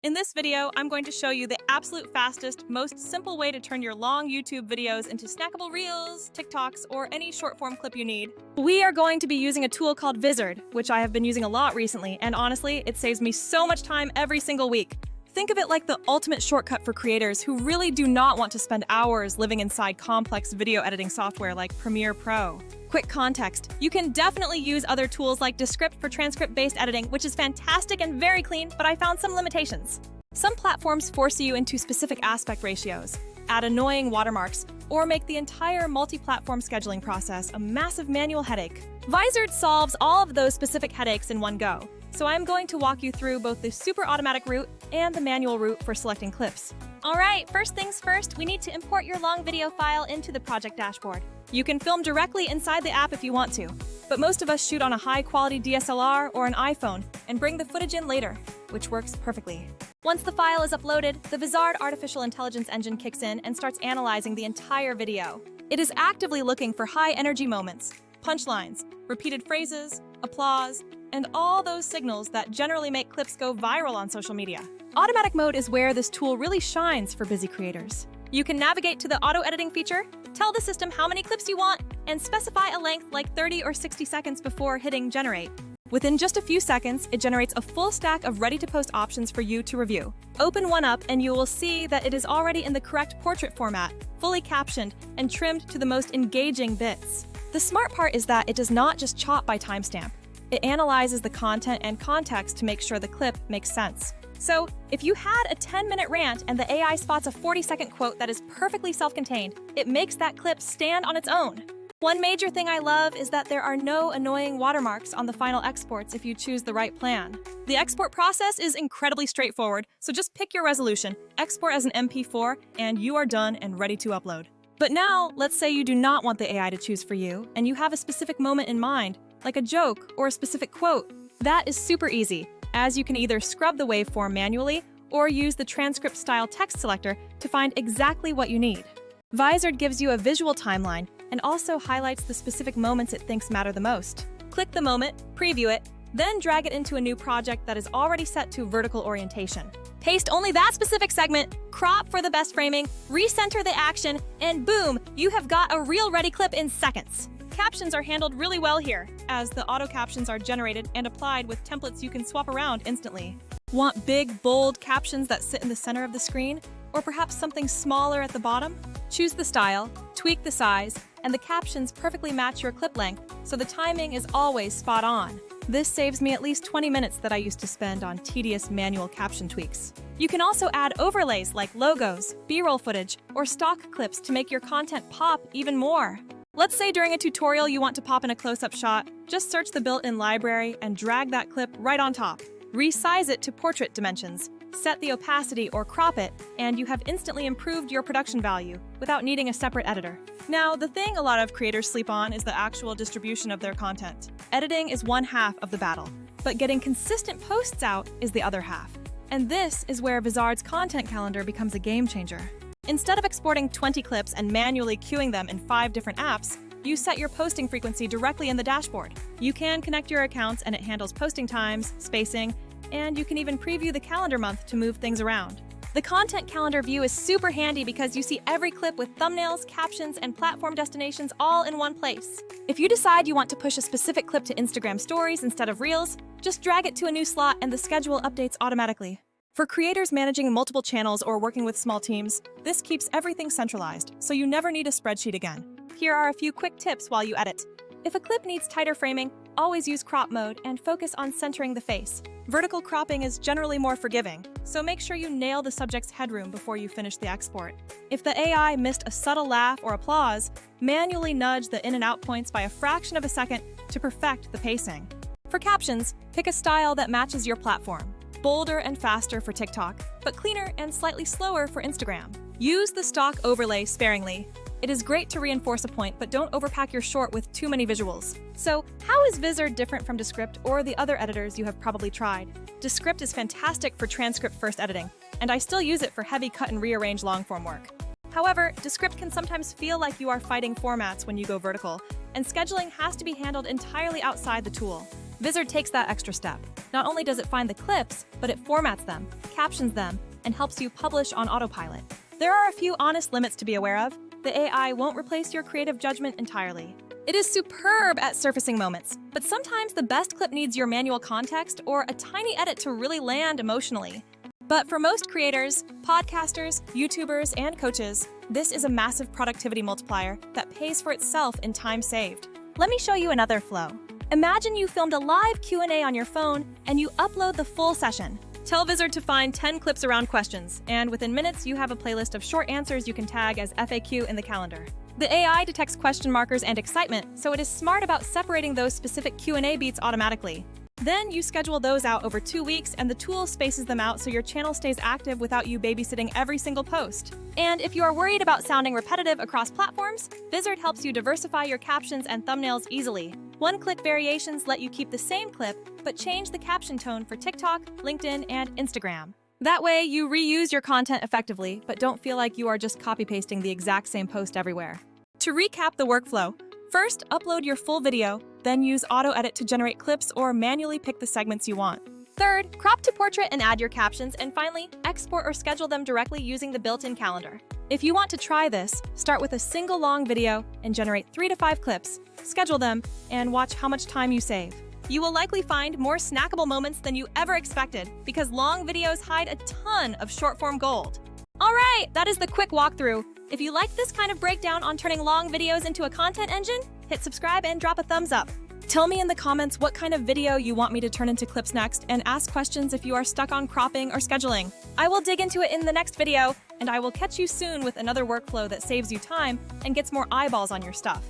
In this video, I'm going to show you the absolute fastest, most simple way to turn your long YouTube videos into snackable reels, TikToks, or any short-form clip you need. We are going to be using a tool called Vizard, which I have been using a lot recently, and honestly, it saves me so much time every single week. Think of it like the ultimate shortcut for creators who really do not want to spend hours living inside complex video editing software like Premiere Pro. Quick context, you can definitely use other tools like Descript for transcript-based editing, which is fantastic and very clean, but I found some limitations. Some platforms force you into specific aspect ratios, add annoying watermarks, or make the entire multi-platform scheduling process a massive manual headache. Vizard solves all of those specific headaches in one go, so I'm going to walk you through both the super automatic route and the manual route for selecting clips. Alright, first things first, we need to import your long video file into the project dashboard. You can film directly inside the app if you want to, but most of us shoot on a high-quality DSLR or an iPhone and bring the footage in later, which works perfectly. Once the file is uploaded, the Vizard artificial intelligence engine kicks in and starts analyzing the entire video. It is actively looking for high-energy moments, punchlines, repeated phrases, applause, and all those signals that generally make clips go viral on social media. Automatic mode is where this tool really shines for busy creators. You can navigate to the auto-editing feature, tell the system how many clips you want, and specify a length like 30 or 60 seconds before hitting generate. Within just a few seconds, it generates a full stack of ready-to-post options for you to review. Open one up and you will see that it is already in the correct portrait format, fully captioned, and trimmed to the most engaging bits. The smart part is that it does not just chop by timestamp. It analyzes the content and context to make sure the clip makes sense. So, if you had a 10-minute rant and the AI spots a 40-second quote that is perfectly self-contained, it makes that clip stand on its own. One major thing I love is that there are no annoying watermarks on the final exports if you choose the right plan. The export process is incredibly straightforward, so just pick your resolution, export as an MP4, and you are done and ready to upload. But now, let's say you do not want the AI to choose for you, and you have a specific moment in mind, like a joke or a specific quote. That is super easy, as you can either scrub the waveform manually or use the transcript-style text selector to find exactly what you need. Vizard gives you a visual timeline and also highlights the specific moments it thinks matter the most. Click the moment, preview it, then drag it into a new project that is already set to vertical orientation. Paste only that specific segment, crop for the best framing, recenter the action, and boom, you have got a reel-ready clip in seconds. Captions are handled really well here, as the auto-captions are generated and applied with templates you can swap around instantly. Want big, bold captions that sit in the center of the screen? Or perhaps something smaller at the bottom? Choose the style, tweak the size, and the captions perfectly match your clip length, so the timing is always spot on. This saves me at least 20 minutes that I used to spend on tedious manual caption tweaks. You can also add overlays like logos, B-roll footage, or stock clips to make your content pop even more. Let's say during a tutorial you want to pop in a close-up shot, just search the built-in library and drag that clip right on top. Resize it to portrait dimensions, set the opacity or crop it, and you have instantly improved your production value without needing a separate editor. Now, the thing a lot of creators sleep on is the actual distribution of their content. Editing is one half of the battle, but getting consistent posts out is the other half. And this is where Vizard's content calendar becomes a game changer. Instead of exporting 20 clips and manually queuing them in 5 different apps, you set your posting frequency directly in the dashboard. You can connect your accounts and it handles posting times, spacing, and you can even preview the calendar month to move things around. The content calendar view is super handy because you see every clip with thumbnails, captions, and platform destinations all in one place. If you decide you want to push a specific clip to Instagram stories instead of Reels, just drag it to a new slot and the schedule updates automatically. For creators managing multiple channels or working with small teams, this keeps everything centralized, so you never need a spreadsheet again. Here are a few quick tips while you edit. If a clip needs tighter framing, always use crop mode and focus on centering the face. Vertical cropping is generally more forgiving, so make sure you nail the subject's headroom before you finish the export. If the AI missed a subtle laugh or applause, manually nudge the in and out points by a fraction of a second to perfect the pacing. For captions, pick a style that matches your platform. Bolder and faster for TikTok, but cleaner and slightly slower for Instagram. Use the stock overlay sparingly. It is great to reinforce a point, but don't overpack your short with too many visuals. So, how is Vizard different from Descript or the other editors you have probably tried? Descript is fantastic for transcript-first editing, and I still use it for heavy cut and rearrange long-form work. However, Descript can sometimes feel like you are fighting formats when you go vertical, and scheduling has to be handled entirely outside the tool. Vizard takes that extra step. Not only does it find the clips, but it formats them, captions them, and helps you publish on autopilot. There are a few honest limits to be aware of. The AI won't replace your creative judgment entirely. It is superb at surfacing moments, but sometimes the best clip needs your manual context or a tiny edit to really land emotionally. But for most creators, podcasters, YouTubers, and coaches, this is a massive productivity multiplier that pays for itself in time saved. Let me show you another flow. Imagine you filmed a live Q&A on your phone and you upload the full session. Tell Vizard to find 10 clips around questions, and within minutes you have a playlist of short answers you can tag as FAQ in the calendar. The AI detects question markers and excitement, so it is smart about separating those specific Q&A beats automatically. Then you schedule those out over 2 weeks and the tool spaces them out so your channel stays active without you babysitting every single post. And if you are worried about sounding repetitive across platforms, Vizard helps you diversify your captions and thumbnails easily. One-click variations let you keep the same clip, but change the caption tone for TikTok, LinkedIn, and Instagram. That way, you reuse your content effectively, but don't feel like you are just copy-pasting the exact same post everywhere. To recap the workflow, first, upload your full video, then use auto-edit to generate clips or manually pick the segments you want. Third, crop to portrait and add your captions, and finally, export or schedule them directly using the built-in calendar. If you want to try this, start with a single long video and generate 3 to 5 clips, schedule them, and watch how much time you save. You will likely find more snackable moments than you ever expected because long videos hide a ton of short-form gold. All right, that is the quick walkthrough. If you like this kind of breakdown on turning long videos into a content engine, hit subscribe and drop a thumbs up. Tell me in the comments what kind of video you want me to turn into clips next, and ask questions if you are stuck on cropping or scheduling. I will dig into it in the next video, and I will catch you soon with another workflow that saves you time and gets more eyeballs on your stuff.